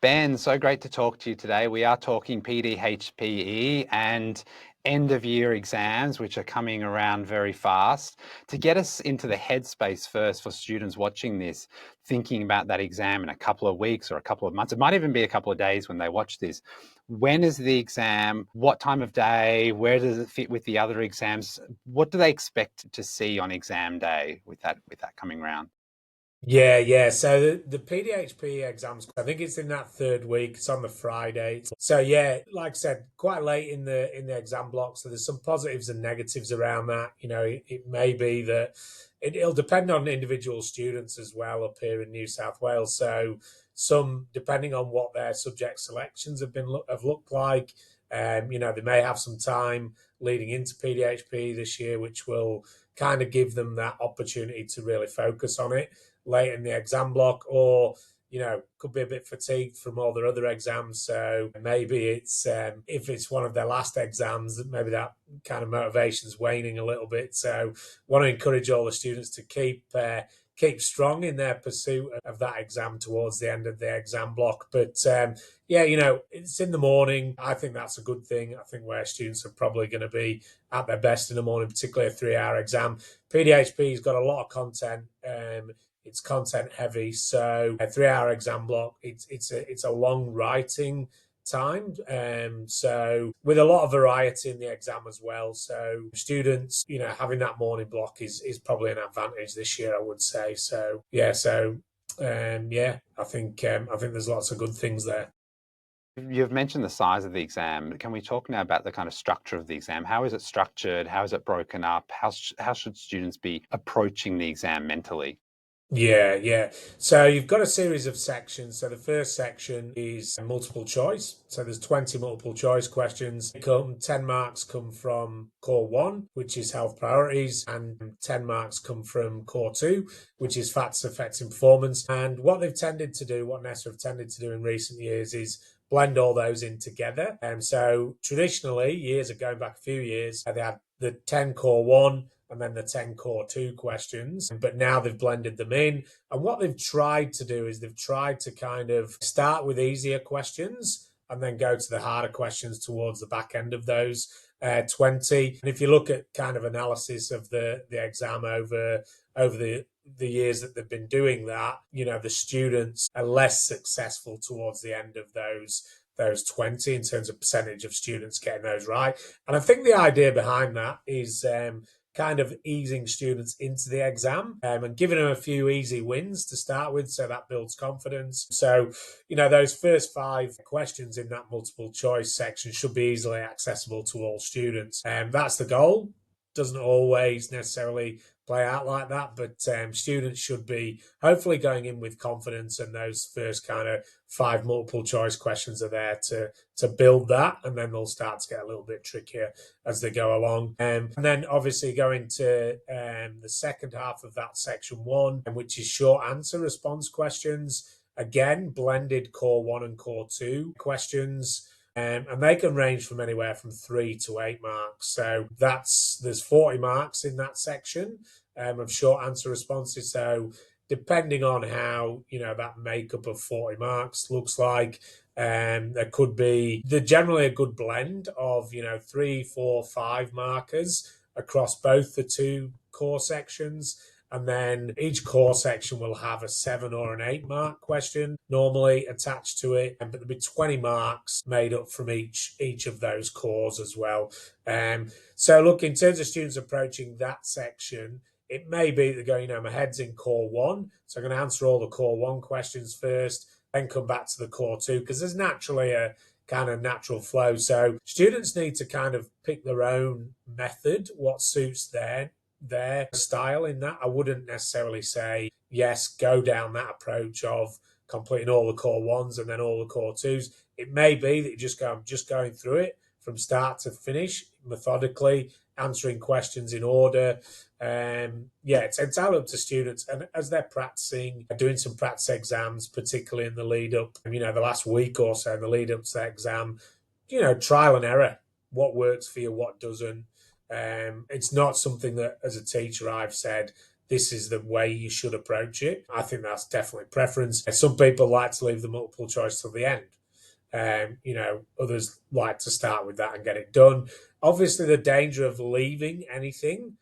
Ben, so great to talk to you today. We are talking PDHPE and end of year exams, which are coming around very fast. To get us into the headspace first for students watching this, thinking about that exam in a couple of weeks or a couple of months, it might even be a couple of days when they watch this. When is the exam? What time of day? Where does it fit with the other exams? What do they expect to see on exam day with that coming round? Yeah. So the PDHP exams, I think it's in that third week. It's on the Friday. So yeah, like I said, quite late in the exam block. So there's some positives and negatives around that. It may be that it'll depend on individual students as well up here in New South Wales. So some, depending on what their subject selections have looked like, they may have some time leading into PDHP this year, which will kind of give them that opportunity to really focus on it late in the exam block, or could be a bit fatigued from all their other exams. So maybe it's if it's one of their last exams, maybe that kind of motivation's waning a little bit. So want to encourage all the students to keep strong in their pursuit of that exam towards the end of the exam block. But yeah, it's in the morning. I think that's a good thing. I think where students are probably going to be at their best in the morning, particularly a 3 hour exam. PDHP's got a lot of content. It's content heavy, so a 3 hour exam block. It's a long writing time, so with a lot of variety in the exam as well. So students, having that morning block is probably an advantage this year, I would say. So yeah, yeah, I think there's lots of good things there. You've mentioned the size of the exam. Can we talk now about the kind of structure of the exam? How is it structured? How is it broken up? How should students be approaching the exam mentally? Yeah. So you've got a series of sections. So the first section is multiple choice. So there's 20 multiple choice questions. 10 marks come from core one, which is health priorities, and 10 marks come from core two, which is factors affecting performance. And what they've tended to do, what NESA have tended to do in recent years is blend all those in together. And so traditionally, years ago, going back a few years, they had the 10 core one and then the 10 core two questions. But now they've blended them in. And what they've tried to do is they've tried to kind of start with easier questions and then go to the harder questions towards the back end of those 20. And if you look at kind of analysis of the exam over the years that they've been doing that, the students are less successful towards the end of those 20 in terms of percentage of students getting those right. And I think the idea behind that is kind of easing students into the exam and giving them a few easy wins to start with. So that builds confidence. So, those first 5 questions in that multiple choice section should be easily accessible to all students. That's the goal. Doesn't always necessarily play out like that, but students should be hopefully going in with confidence, and those first kind of 5 multiple choice questions are there to build that, and then they'll start to get a little bit trickier as they go along. And then obviously going to the second half of that section one, which is short answer response questions. Again, blended core one and core two questions. And they can range from anywhere from 3 to 8 marks. So there's 40 marks in that section of short answer responses. So depending on how that makeup of 40 marks looks like, there could be generally a good blend of 3, 4, 5 markers across both the two core sections. And then each core section will have a 7 or an 8 mark question normally attached to it. But there'll be 20 marks made up from each of those cores as well. So look, in terms of students approaching that section, it may be that go, my head's in core one. So I'm going to answer all the core one questions first, then come back to the core two, because there's naturally a kind of natural flow. So students need to kind of pick their own method, what suits their style in that. I wouldn't necessarily say, yes, go down that approach of completing all the core ones and then all the core twos. It may be that I'm just going through it from start to finish methodically, answering questions in order. Yeah, it's entirely up to students. And as they're practicing, doing some practice exams, particularly in the lead up, the last week or so, in the lead up to the exam, trial and error. What works for you, what doesn't. It's not something that, as a teacher, I've said this is the way you should approach it. I think that's definitely preference. Some people like to leave the multiple choice till the end. Others like to start with that and get it done. Obviously, the danger of leaving anything,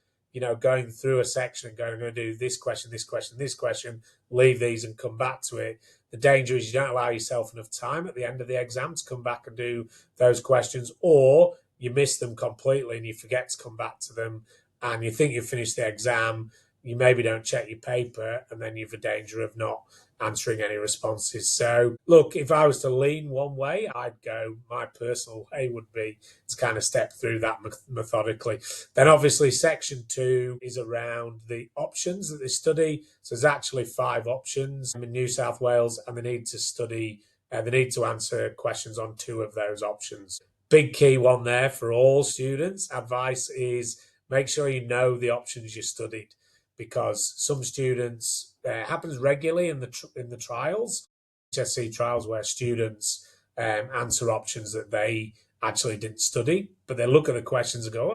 going through a section and going, I'm going to do this question, this question, this question, leave these and come back to it. The danger is you don't allow yourself enough time at the end of the exam to come back and do those questions, or you miss them completely and you forget to come back to them and you think you've finished the exam. You maybe don't check your paper, and then you've a danger of not answering any responses. So, look, if I was to lean one way, I'd go, my personal way would be to kind of step through that methodically. Then, obviously, section 2 is around the options that they study. So, there's actually 5 options in New South Wales, and they need to study, they need to answer questions on 2 of those options. Big key one there for all students. Advice is make sure you know the options you studied, because some students happens regularly in the trials, HSC trials, where students answer options that they actually didn't study, but they look at the questions and go,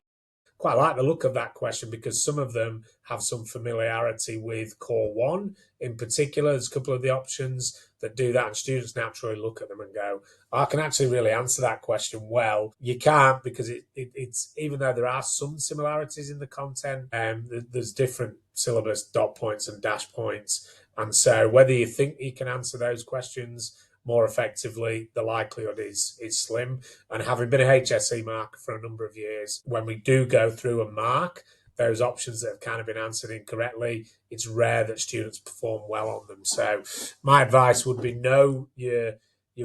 quite like the look of that question, because some of them have some familiarity with core 1 in particular. There's a couple of the options that do that, and students naturally look at them and go, I can actually really answer that question well. You can't, because it's even though there are some similarities in the content, there's different syllabus dot points and dash points. And so whether you think you can answer those questions more effectively, the likelihood is slim. And having been a HSC marker for a number of years, when we do go through and mark those options that have kind of been answered incorrectly, it's rare that students perform well on them. So my advice would be know your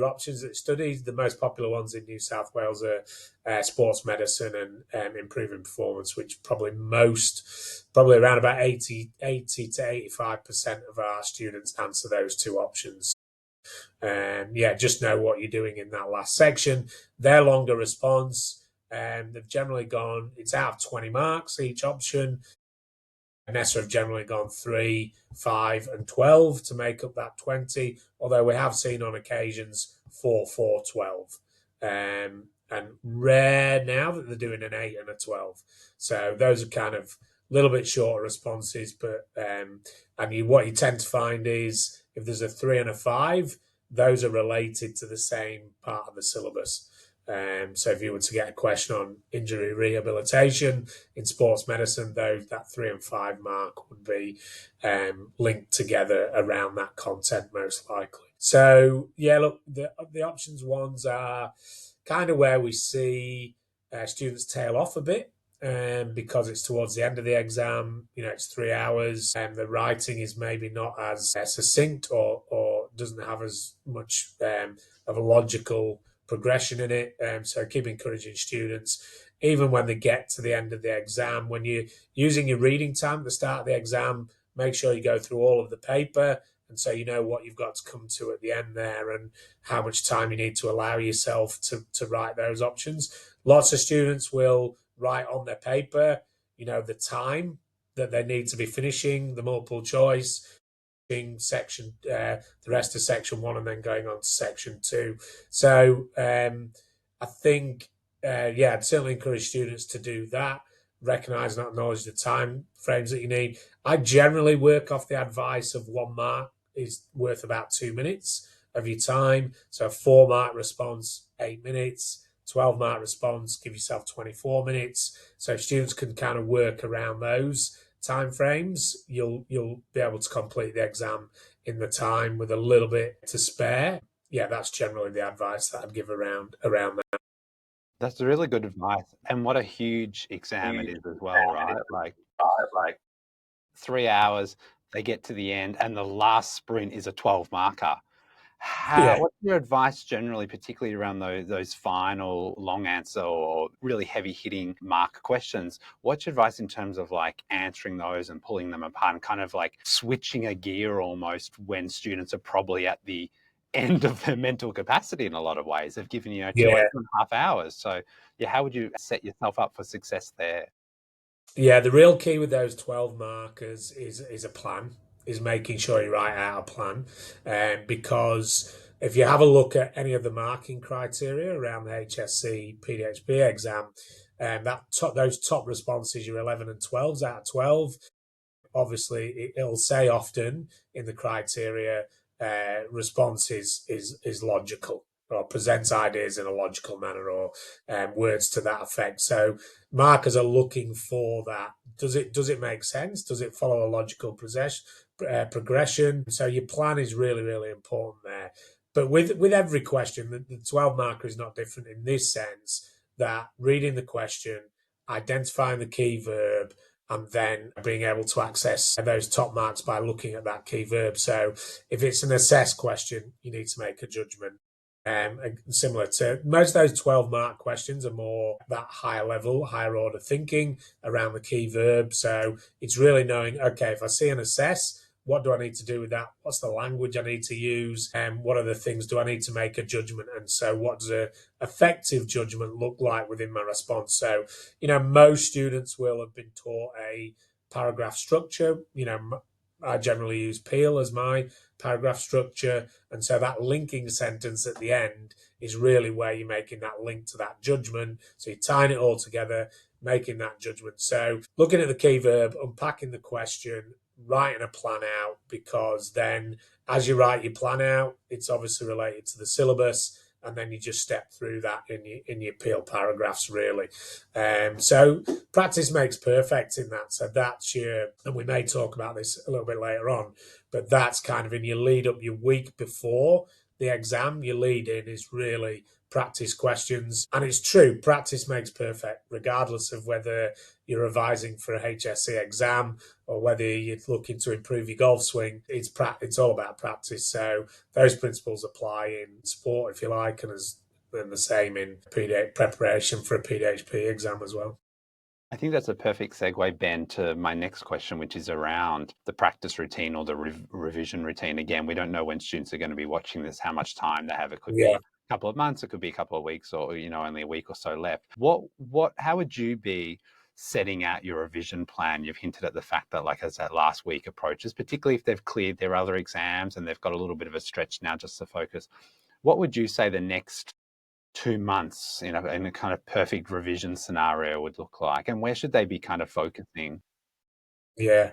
options that studies. The most popular ones in New South Wales are sports medicine and improving performance, which probably around about 80 to 85% of our students answer those 2 options. Just know what you're doing in that last section. Their longer response, they've generally gone, it's out of 20 marks each option. NESA have generally gone 3, 5, and 12 to make up that 20, although we have seen on occasions 4, 4, 12. And rare now that they're doing an 8 and a 12. So those are kind of a little bit shorter responses, but what you tend to find is if there's a 3 and a 5, those are related to the same part of the syllabus. So if you were to get a question on injury rehabilitation in sports medicine, that 3 and 5 mark would be linked together around that content most likely. So look, the options ones are kind of where we see students tail off a bit. Because it's towards the end of the exam, it's 3 hours, and the writing is maybe not as succinct or doesn't have as much of a logical progression in it. So keep encouraging students, even when they get to the end of the exam, when you're using your reading time at the start of the exam, make sure you go through all of the paper, and so you know what you've got to come to at the end there and how much time you need to allow yourself to write those options. Lots of students will write on their paper, the time that they need to be finishing the multiple choice section, the rest of section 1, and then going on to section 2. So I think, I'd certainly encourage students to do that, recognise and acknowledge the time frames that you need. I generally work off the advice of 1 mark is worth about 2 minutes of your time. So a 4 mark response, 8 minutes. 12 mark response, give yourself 24 minutes. So if students can kind of work around those timeframes, you'll be able to complete the exam in the time with a little bit to spare. That's generally the advice that I'd give around that. That's really good advice. And what a huge exam it is as well, right? Like 3 hours, they get to the end, and the last sprint is a 12 marker. What's your advice generally, particularly around those final long answer or really heavy hitting mark questions? What's your advice in terms of like answering those and pulling them apart and kind of like switching a gear almost when students are probably at the end of their mental capacity in a lot of ways? They've given you 2.5 hours. So how would you set yourself up for success there? The real key with those 12 markers is a plan, is making sure you write out a plan. Because if you have a look at any of the marking criteria around the HSC PDHPE exam, those top responses, your 11 and 12s out of 12, Obviously, it'll say often in the criteria, response is logical, or presents ideas in a logical manner, or words to that effect. So markers are looking for that. Does it make sense? Does it follow a logical progression? So your plan is really, really important there. But with every question, the 12 marker is not different in this sense, that reading the question, identifying the key verb, and then being able to access those top marks by looking at that key verb. So if it's an assess question, you need to make a judgment. Similar to most of those 12 mark questions are more that higher level, higher order thinking around the key verb. So it's really knowing, okay, if I see an assess, what do I need to do with that? What's the language I need to use? And what are the things do I need to make a judgment? And so what does a effective judgment look like within my response? So, most students will have been taught a paragraph structure. I generally use Peel as my paragraph structure. And so that linking sentence at the end is really where you're making that link to that judgment. So you're tying it all together, making that judgment. So looking at the key verb, unpacking the question, writing a plan out, because then as you write your plan out, it's obviously related to the syllabus, and then you just step through that in your Peel paragraphs, really. So practice makes perfect in that. So that's and we may talk about this a little bit later on, but that's kind of in your lead up, your week before the exam. Your lead in is really practice questions. And it's true, practice makes perfect, regardless of whether you're revising for a HSC exam or whether you're looking to improve your golf swing. It's all about practice. So those principles apply in sport, if you like, and the same in preparation for a PDHPE exam as well. I think that's a perfect segue, Ben, to my next question, which is around the practice routine or the revision routine. Again, we don't know when students are going to be watching this, how much time they have. It could be Yeah. a couple of months, it could be a couple of weeks, or only a week or so left. How would you be setting out your revision plan? You've hinted at the fact that, like, as that last week approaches, particularly if they've cleared their other exams and they've got a little bit of a stretch now just to focus, what would you say the next 2 months in a kind of perfect revision scenario would look like, and where should they be kind of focusing? Yeah,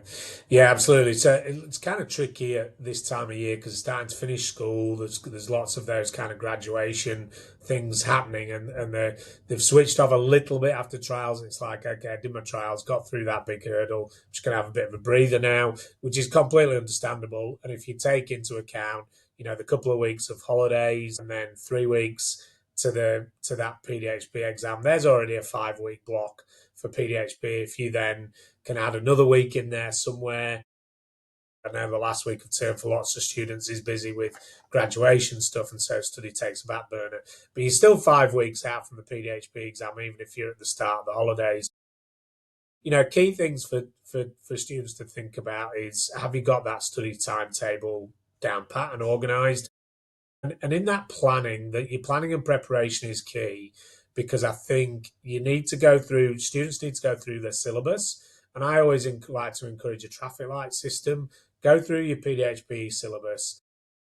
yeah, absolutely. So it's kind of tricky at this time of year because it's starting to finish school. There's lots of those kind of graduation things happening, and they've switched off a little bit after trials. It's like, okay, I did my trials, got through that big hurdle. Just gonna have a bit of a breather now, which is completely understandable. And if you take into account, the couple of weeks of holidays and then 3 weeks to that PDHP exam, there's already a 5 week block for PDHP. If you then can add another week in there somewhere. I know the last week of term for lots of students is busy with graduation stuff, and so study takes a back burner. But you're still 5 weeks out from the PDHP exam, even if you're at the start of the holidays. Key things for students to think about is, have you got that study timetable down pat and organised? And in that planning, that your planning and preparation is key, because I think students need to go through their syllabus. And I always like to encourage a traffic light system. Go through your PDHP syllabus,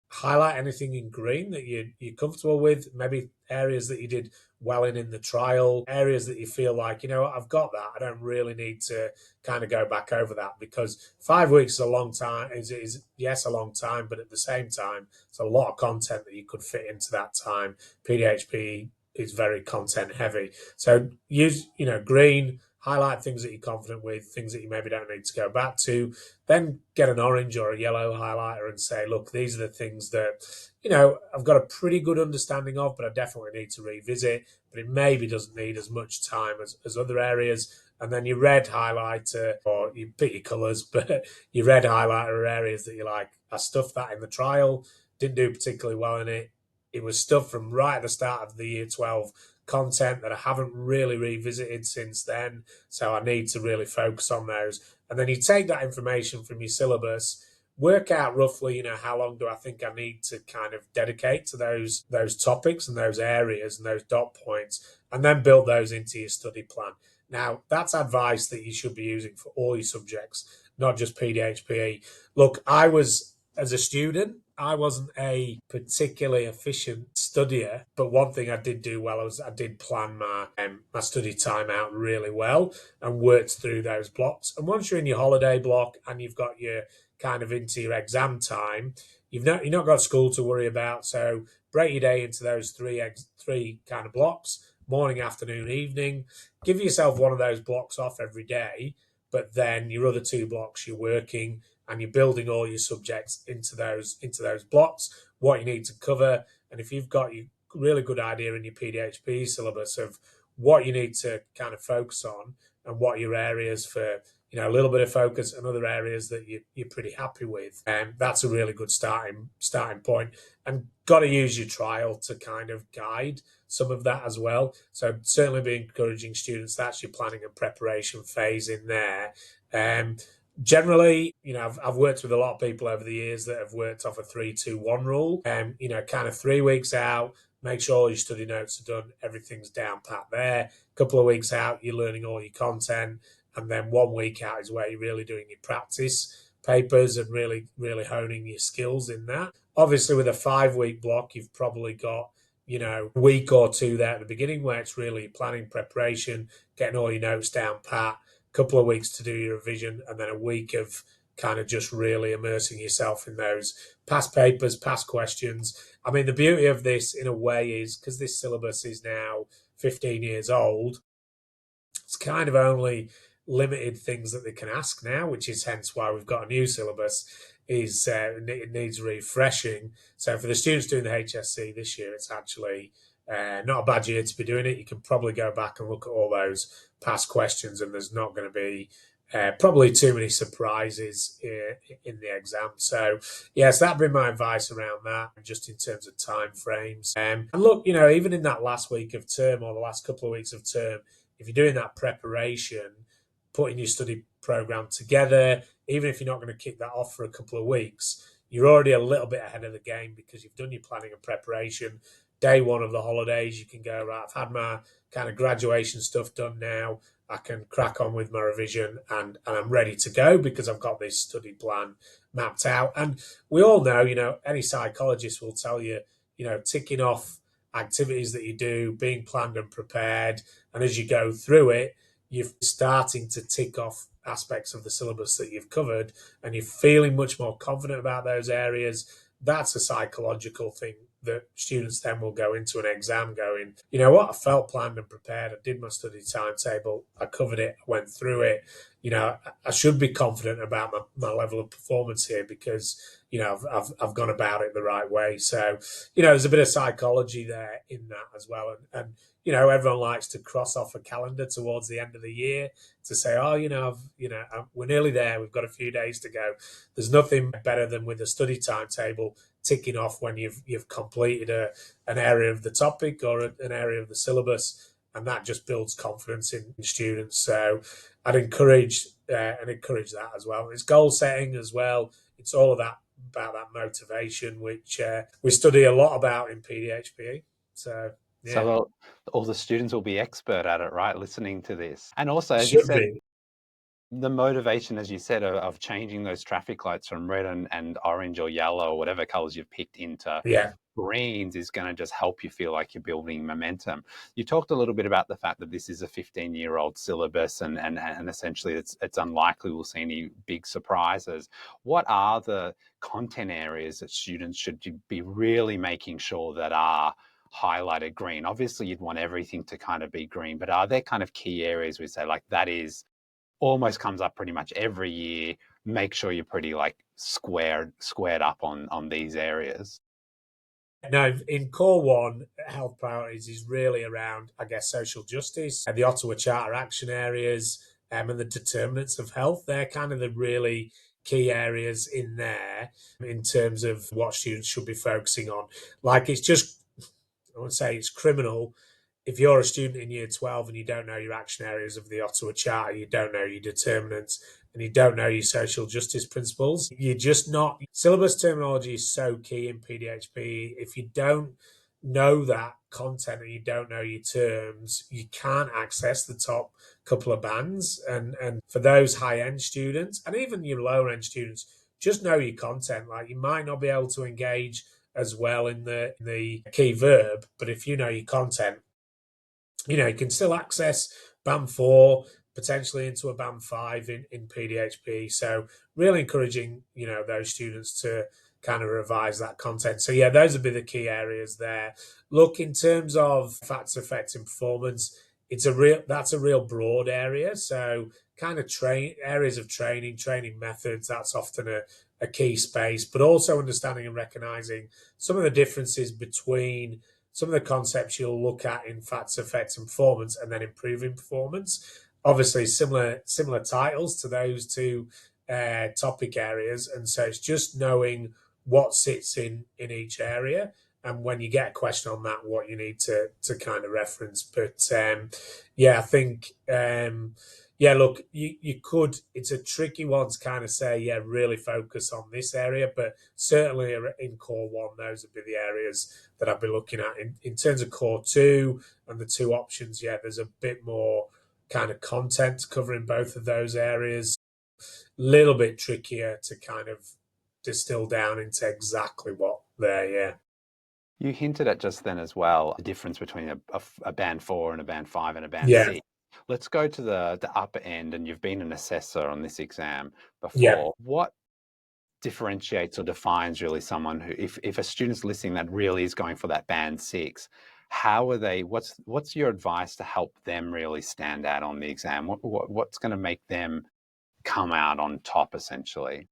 highlight anything in green that you're comfortable with, maybe areas that you did well in the trial, areas that you feel like, I've got that. I don't really need to kind of go back over that, because 5 weeks is a long time, is yes, a long time, but at the same time, it's a lot of content that you could fit into that time. PDHP is very content heavy. So use, green, highlight things that you're confident with, things that you maybe don't need to go back to. Then get an orange or a yellow highlighter and say, look, these are the things that, I've got a pretty good understanding of, but I definitely need to revisit. But it maybe doesn't need as much time as other areas. And then your red highlighter, or you pick your colours, but your red highlighter are areas that you're like, I stuffed that in the trial, didn't do particularly well in it. It was stuff from right at the start of the year 12 content that I haven't really revisited since then. So I need to really focus on those. And then you take that information from your syllabus, work out roughly, how long do I think I need to kind of dedicate to those topics and those areas and those dot points, and then build those into your study plan. Now, that's advice that you should be using for all your subjects, not just PDHPE. Look, I was, as a student, I wasn't a particularly efficient studier, but one thing I did do well was I did plan my study time out really well and worked through those blocks. And once you're in your holiday block and you've got your kind of into your exam time, you've not got school to worry about. So break your day into those three kind of blocks: morning, afternoon, evening. Give yourself one of those blocks off every day, but then your other two blocks you're working, and you're building all your subjects into those blocks, what you need to cover. And if you've got your really good idea in your PDHPE syllabus of what you need to kind of focus on and what your areas for, a little bit of focus and other areas that you're pretty happy with, and that's a really good starting point. And got to use your trial to kind of guide some of that as well. So certainly be encouraging students, that's your planning and preparation phase in there. Generally, I've worked with a lot of people over the years that have worked off a 3-2-1 rule. Kind of 3 weeks out, make sure all your study notes are done, everything's down pat there. A couple of weeks out, you're learning all your content, and then 1 week out is where you're really doing your practice papers and really, really honing your skills in that. Obviously, with a 5-week block, you've probably got a week or two there at the beginning where it's really planning, preparation, getting all your notes down pat, couple of weeks to do your revision, and then a week of kind of just really immersing yourself in those past papers, past questions. I mean, the beauty of this in a way is because this syllabus is now 15 years old, it's kind of only limited things that they can ask now, which is hence why we've got a new syllabus. It needs refreshing. So for the students doing the HSC this year, it's actually not a bad year to be doing it. You can probably go back and look at all those past questions, and there's not going to be probably too many surprises in the exam. So, yes, that'd be my advice around that, just in terms of time frames. And look, even in that last week of term or the last couple of weeks of term, if you're doing that preparation, putting your study program together, even if you're not going to kick that off for a couple of weeks, you're already a little bit ahead of the game because you've done your planning and preparation. Day one of the holidays, you can go, right, I've had my kind of graduation stuff done now. I can crack on with my revision and I'm ready to go because I've got this study plan mapped out. And we all know, any psychologist will tell you, ticking off activities that you do, being planned and prepared. And as you go through it, you're starting to tick off aspects of the syllabus that you've covered and you're feeling much more confident about those areas. That's a psychological thing that students then will go into an exam going, you know what, I felt planned and prepared. I did my study timetable. I covered it. I went through it. I should be confident about my level of performance here because, I've gone about it the right way. So, there's a bit of psychology there in that as well. And everyone likes to cross off a calendar towards the end of the year to say, oh, we're nearly there. We've got a few days to go. There's nothing better than with a study timetable ticking off when you've completed an area of the topic or an area of the syllabus, and that just builds confidence in students. So I'd encourage that as well. It's goal setting as well. It's all of that about that motivation, which we study a lot about in PDHPE. So yeah, So all the students will be expert at it, right? Listening to this. And also, as you should said, be. the motivation, as you said, of changing those traffic lights from red and orange or yellow or whatever colors you've picked into Yeah. greens is going to just help you feel like you're building momentum. You talked a little bit about the fact that this is a 15-year-old syllabus and essentially it's unlikely we'll see any big surprises. What are the content areas that students should be really making sure that are highlighted green? Obviously, you'd want everything to kind of be green, but are there kind of key areas we say like that is almost comes up pretty much every year? Make sure you're pretty like squared up on these areas. No, in core one, health priorities is really around, I guess, social justice, the Ottawa Charter action areas, and the determinants of health. They're kind of the really key areas in there in terms of what students should be focusing on. Like, it's just, I would say it's criminal if you're a student in year 12 and you don't know your action areas of the Ottawa Charter, you don't know your determinants, and you don't know your social justice principles, you're just not. Syllabus terminology is so key in PDHPE. If you don't know that content and you don't know your terms, you can't access the top couple of bands. And for those high end students and even your lower end students, just know your content. Like, you might not be able to engage as well in the key verb, but if you know your content, you can still access band 4, potentially into a band 5 in PDHPE. So really encouraging, those students to kind of revise that content. So yeah, those would be the key areas there. Look, in terms of factors affecting performance, that's a real broad area. So kind of areas of training methods, that's often a key space, but also understanding and recognizing some of the differences between some of the concepts you'll look at in factors affecting performance and then improving performance. Obviously, similar titles to those two topic areas, and so it's just knowing what sits in each area, and when you get a question on that, what you need to kind of reference. But yeah, I think yeah, look, you could. It's a tricky one to kind of say, yeah, really focus on this area, but certainly in core 1, those would be the areas that I'd be looking at. In terms of core 2 and the 2 options, yeah, there's a bit more kind of content covering both of those areas. Little bit trickier to kind of distill down into exactly what there, yeah. You hinted at just then as well, the difference between a band 4 and a band 5 and a band Yeah, 6. Let's go to the upper end, and you've been an assessor on this exam yeah. before. What differentiates or defines really someone who, if a student's listening that really is going for that band 6, how are they, what's your advice to help them really stand out on the exam? What's going to make them come out on top, essentially?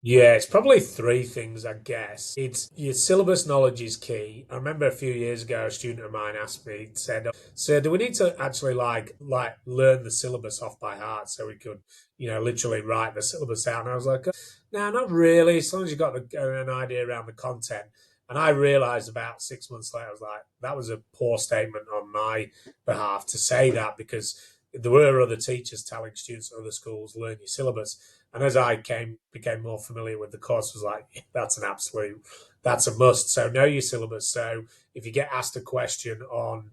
Yeah, it's probably 3 things, I guess. It's your syllabus knowledge is key. I remember a few years ago, a student of mine asked me, said, "So, do we need to actually like learn the syllabus off by heart so we could, literally write the syllabus out?" And I was like, "No, not really. As long as you've got an idea around the content." And I realized about 6 months later, I was like, that was a poor statement on my behalf to say that, because there were other teachers telling students at other schools, learn your syllabus. And as I became more familiar with the course, was like, that's a must. So know your syllabus. So if you get asked a question on,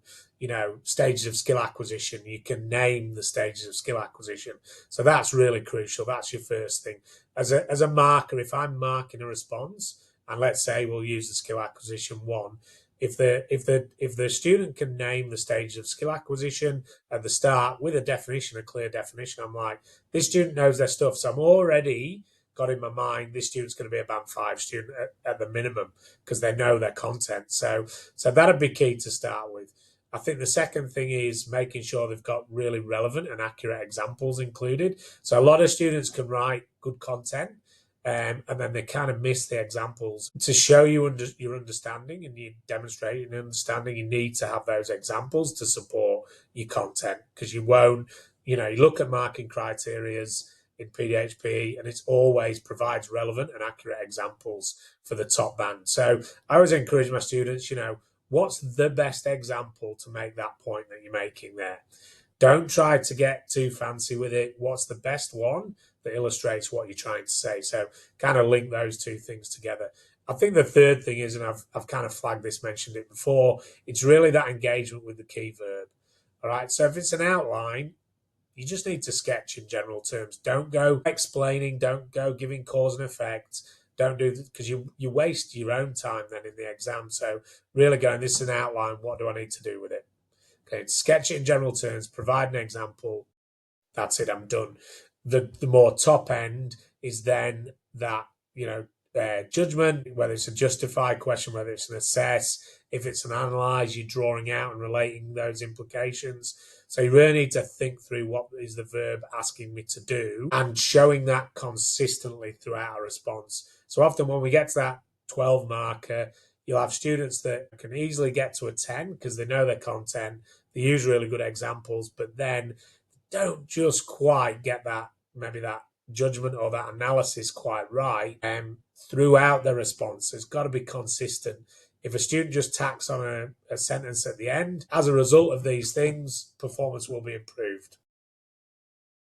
stages of skill acquisition, you can name the stages of skill acquisition. So that's really crucial. That's your first thing. As a marker, if I'm marking a response, and let's say we'll use the skill acquisition 1, if the student can name the stages of skill acquisition at the start with a clear definition, I'm like, this student knows their stuff. So I'm already got in my mind this student's going to be a band 5 student at the minimum, because they know their content. So that'd be key to start with. I think the second thing is making sure they've got really relevant and accurate examples included. So a lot of students can write good content, and then they kind of miss the examples. To show you your understanding and you demonstrate your understanding, you need to have those examples to support your content, because you won't, you look at marking criterias in PDHPE, and it always provides relevant and accurate examples for the top band. So I always encourage my students, what's the best example to make that point that you're making there? Don't try to get too fancy with it. What's the best one that illustrates what you're trying to say? So kind of link those 2 things together. I think the third thing is, and I've kind of flagged this, mentioned it before, it's really that engagement with the key verb. All right. So if it's an outline, you just need to sketch in general terms. Don't go explaining. Don't go giving cause and effect. Don't do that, because you waste your own time then in the exam. So really going, this is an outline. What do I need to do with it? Okay, sketch it in general terms. Provide an example. That's it. I'm done. The more top end is then that, judgment, whether it's a justify question, whether it's an assess, if it's an analyze, you're drawing out and relating those implications. So you really need to think through, what is the verb asking me to do, and showing that consistently throughout a response. So often when we get to that 12 marker, you'll have students that can easily get to a 10 because they know their content, they use really good examples, but then don't just quite get that, maybe that judgment or that analysis quite right throughout the response. It's got to be consistent. If a student just tacks on a sentence at the end, as a result of these things, performance will be improved.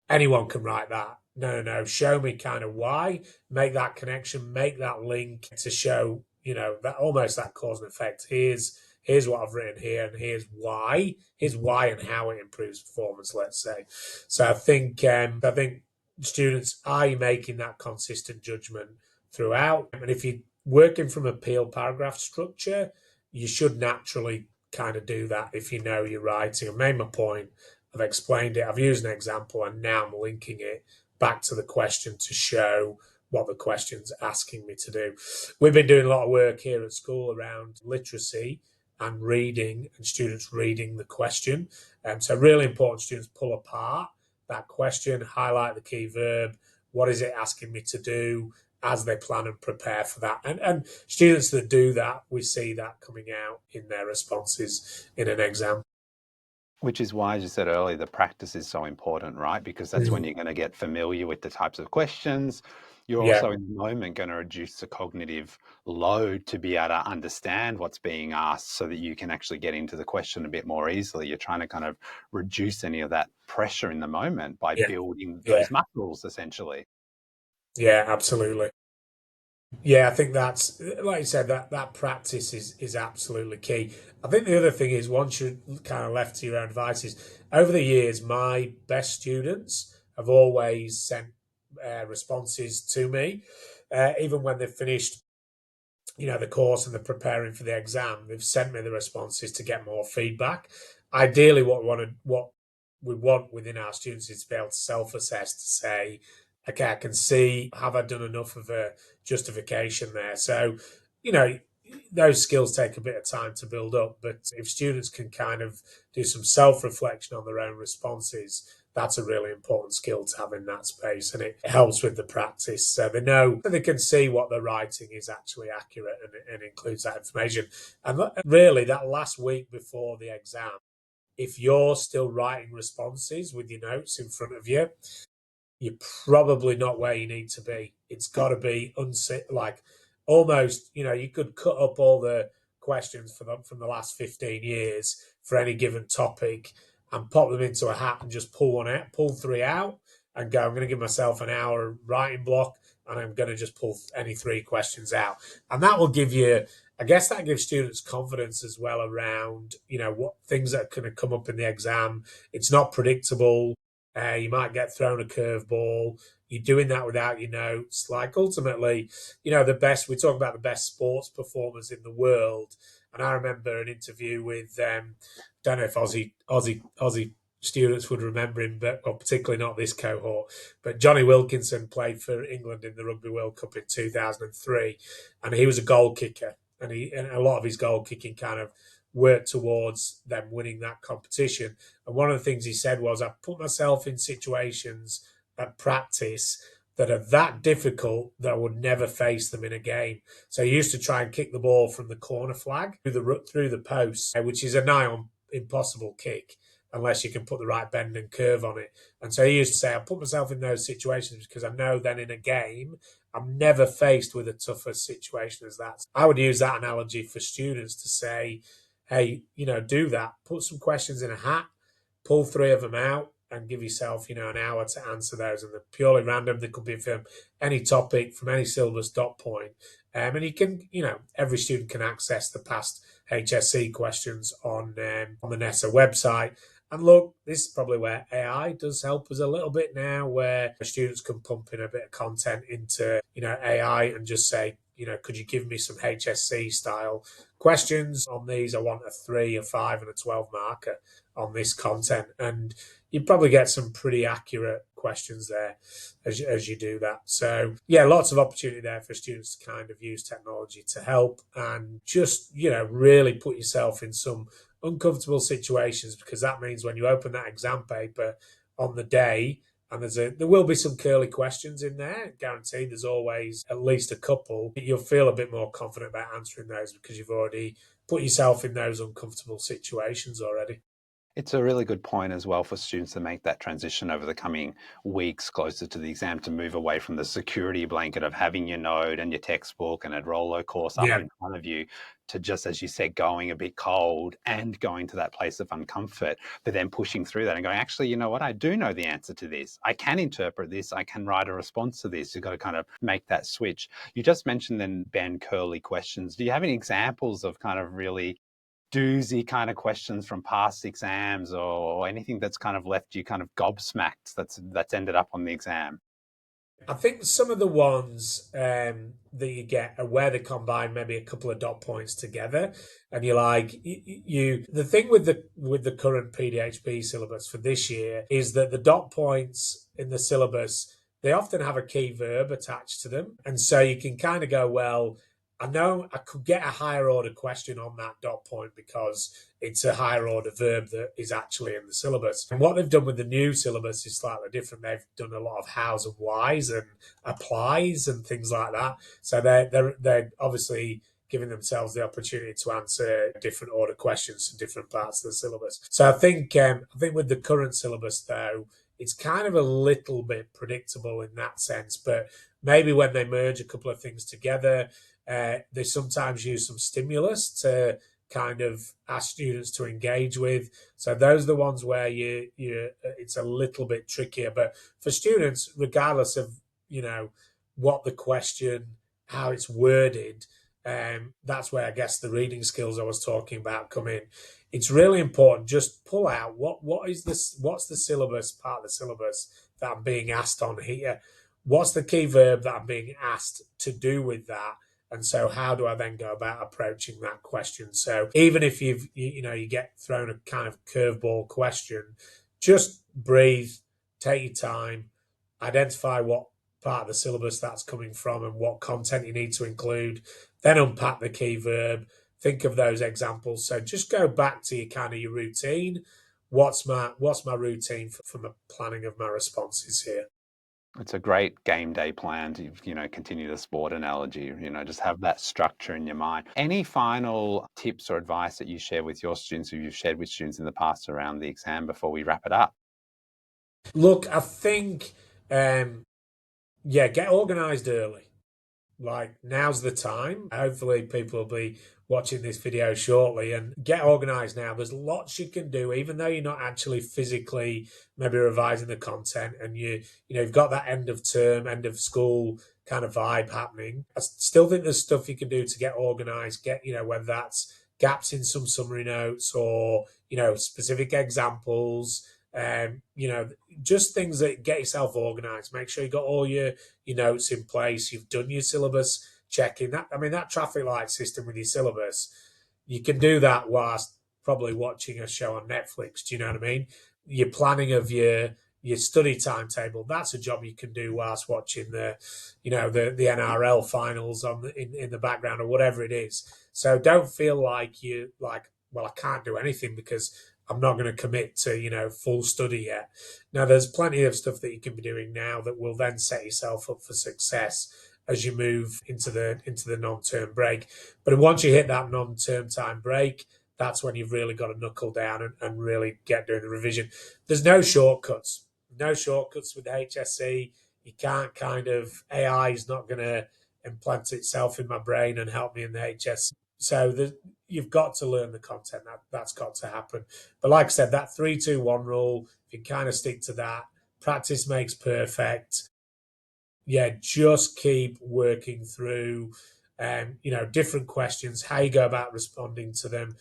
Anyone can write that. No. Show me kind of why. Make that connection, make that link to show, that almost that cause and effect. Here's what I've written here, and here's why. Here's why and how it improves performance, let's say. So I think students, are you making that consistent judgment throughout. And if you're working from a peel paragraph structure, you should naturally kind of do that if you know you're writing. I've made my point, I've explained it, I've used an example, and now I'm linking it back to the question to show what the question's asking me to do. We've been doing a lot of work here at school around literacy and reading, and students reading the question. So really important students pull apart that question, highlight the key verb, what is it asking me to do, as they plan and prepare for that. And students that do that, we see that coming out in their responses in an exam. Which is why, as you said earlier, the practice is so important, right? Because that's when you're going to get familiar with the types of questions. You're Yeah, also in the moment going to reduce the cognitive load to be able to understand what's being asked so that you can actually get into the question a bit more easily. You're trying to kind of reduce any of that pressure in the moment by yeah, building yeah, those muscles, essentially. yeah, absolutely. Yeah, I think that's like you said, that practice is absolutely key. I think the other thing is once you're kind of left to your own devices, over the years, my best students have always sent responses to me, even when they've finished, the course and they're preparing for the exam. They've sent me the responses to get more feedback. Ideally, what we want within our students is to be able to self-assess to say, okay, I can see, have I done enough of a justification there? So, you know, those skills take a bit of time to build up, but if students can kind of do some self-reflection on their own responses, that's a really important skill to have in that space, and it helps with the practice. So they know that they can see what they're writing is actually accurate and includes that information. And really, that last week before the exam, if you're still writing responses with your notes in front of you, you're probably not where you need to be. It's got to be like almost, you could cut up all the questions from the last 15 years for any given topic and pop them into a hat and just pull one out, pull three out and go, I'm going to give myself an hour writing block and I'm going to just pull any three questions out. And that will give you, I guess that gives students confidence as well around, what things that are going to come up in the exam. It's not predictable. You might get thrown a curveball. You're doing that without your notes. Like ultimately, we talk about the best sports performers in the world. And I remember an interview with, don't know if Aussie students would remember him, but well, particularly not this cohort. But Johnny Wilkinson played for England in the Rugby World Cup in 2003, and he was a goal kicker. And a lot of his goal kicking kind of worked towards them winning that competition. And one of the things he said was, I put myself in situations at practice that are that difficult that I would never face them in a game. So he used to try and kick the ball from the corner flag through the post, which is a nigh on impossible kick unless you can put the right bend and curve on it. And so he used to say, I put myself in those situations because I know then in a game I'm never faced with a tougher situation as that. I would use that analogy for students to say, hey, do that. Put some questions in a hat, pull three of them out, and give yourself, an hour to answer those. And they're purely random. They could be from any topic, from any syllabus dot point. And you can, every student can access the past HSC questions on the NESA website. And look, this is probably where AI does help us a little bit now, where students can pump in a bit of content into, AI and just say, could you give me some HSC style questions on these? I want a 3, a 5, and a 12 marker on this content. And you probably get some pretty accurate questions there as you do that. So, yeah, lots of opportunity there for students to kind of use technology to help and just, really put yourself in some uncomfortable situations, because that means when you open that exam paper on the day, and there will be some curly questions in there, guaranteed. There's always at least a couple. You'll feel a bit more confident about answering those because you've already put yourself in those uncomfortable situations already. It's a really good point as well for students to make that transition over the coming weeks closer to the exam, to move away from the security blanket of having your note and your textbook and Edrolo course up Yeah, in front of you, to just, as you said, going a bit cold and going to that place of uncomfort, but then pushing through that and going, actually, you know what? I do know the answer to this. I can interpret this. I can write a response to this. You've got to kind of make that switch. You just mentioned then, Ben, curly questions. Do you have any examples of kind of really doozy kind of questions from past exams, or anything that's kind of left you kind of gobsmacked that's ended up on the exam? I think some of the ones that you get are where they combine maybe a couple of dot points together, and you're like, you. The thing with the current PDHP syllabus for this year is that the dot points in the syllabus, they often have a key verb attached to them, and so you can kind of go, well, I know I could get a higher order question on that dot point because it's a higher order verb that is actually in the syllabus. And what they've done with the new syllabus is slightly different. They've done a lot of hows and whys and applies and things like that. So they're obviously giving themselves the opportunity to answer different order questions from different parts of the syllabus. So I think with the current syllabus though, it's kind of a little bit predictable in that sense. But maybe when they merge a couple of things together, they sometimes use some stimulus to kind of ask students to engage with. So those are the ones where you it's a little bit trickier. But for students, regardless of what the question, how it's worded, that's where I guess the reading skills I was talking about come in. It's really important. Just pull out what's the syllabus part of the syllabus that I'm being asked on here. What's the key verb that I'm being asked to do with that? And so how do I then go about approaching that question? So even if you get thrown a kind of curveball question, just breathe, take your time, identify what part of the syllabus that's coming from and what content you need to include, then unpack the key verb, think of those examples. So just go back to your routine. What's my routine for the planning of my responses here? It's a great game day plan to, continue the sport analogy, just have that structure in your mind. Any final tips or advice that you share with your students, or you've shared with students in the past around the exam before we wrap it up? Look, I think, get organised early. Like, now's the time. Hopefully people will be watching this video shortly, and get organized now. There's lots you can do, even though you're not actually physically maybe revising the content, and you've got that end of term, end of school kind of vibe happening. I still think there's stuff you can do to get organized, whether that's gaps in some summary notes or, specific examples, just things that get yourself organized. Make sure you got all your notes in place. You've done your syllabus checking. That traffic light system with your syllabus, you can do that whilst probably watching a show on Netflix. Do you know what I mean? Your planning of your study timetable, that's a job you can do whilst watching the NRL finals in the background or whatever it is. So don't feel like you like, well, I can't do anything because I'm not going to commit to full study yet. Now, there's plenty of stuff that you can be doing now that will then set yourself up for success as you move into the non-term break. But once you hit that non-term time break, that's when you've really got to knuckle down and really get doing the revision. There's no shortcuts. No shortcuts with HSC. You can't AI is not going to implant itself in my brain and help me in the HSC. So you've got to learn the content. That's got to happen. But like I said, that 3-2-1 rule, if you kind of stick to that, practice makes perfect. Yeah, just keep working through, different questions, how you go about responding to them,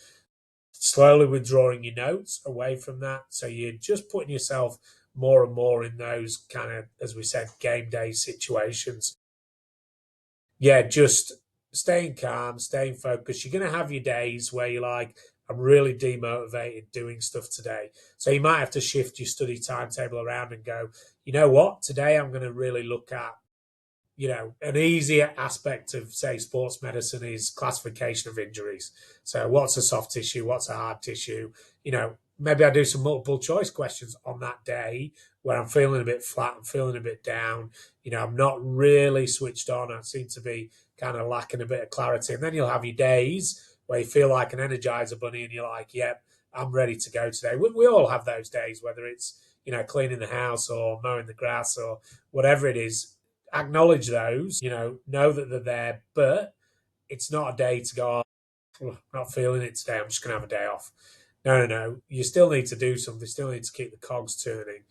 slowly withdrawing your notes away from that. So you're just putting yourself more and more in those kind of, as we said, game day situations. Yeah, just staying calm, staying focused. You're going to have your days where you're like, I'm really demotivated doing stuff today. So you might have to shift your study timetable around and go, you know what, today I'm going to really look at an easier aspect of, say, sports medicine is classification of injuries. So, what's a soft tissue? What's a hard tissue? Maybe I do some multiple choice questions on that day where I'm feeling a bit flat, I'm feeling a bit down. I'm not really switched on. I seem to be kind of lacking a bit of clarity. And then you'll have your days where you feel like an energizer bunny and you're like, yep, I'm ready to go today. We all have those days, whether it's, cleaning the house or mowing the grass or whatever it is. Acknowledge those, know that they're there, but it's not a day to go, oh, I'm not feeling it today, I'm just going to have a day off. No. You still need to do something, still need to keep the cogs turning,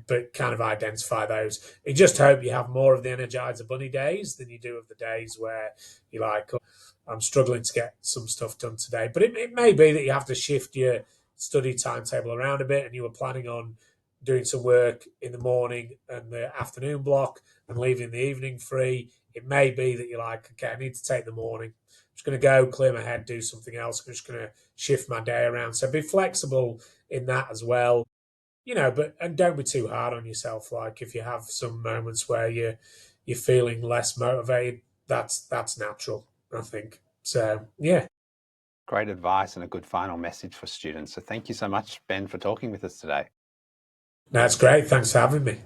but kind of identify those. You just hope you have more of the Energizer Bunny days than you do of the days where you're like, oh, I'm struggling to get some stuff done today. But it may be that you have to shift your study timetable around a bit and you were planning on doing some work in the morning and the afternoon block and leaving the evening free. It may be that you're like, okay, I need to take the morning. I'm just going to go clear my head, do something else. I'm just going to shift my day around. So be flexible in that as well. But and don't be too hard on yourself. Like if you have some moments where you're feeling less motivated, that's natural, I think. So yeah. Great advice and a good final message for students. So thank you so much, Ben, for talking with us today. That's great. Thanks for having me.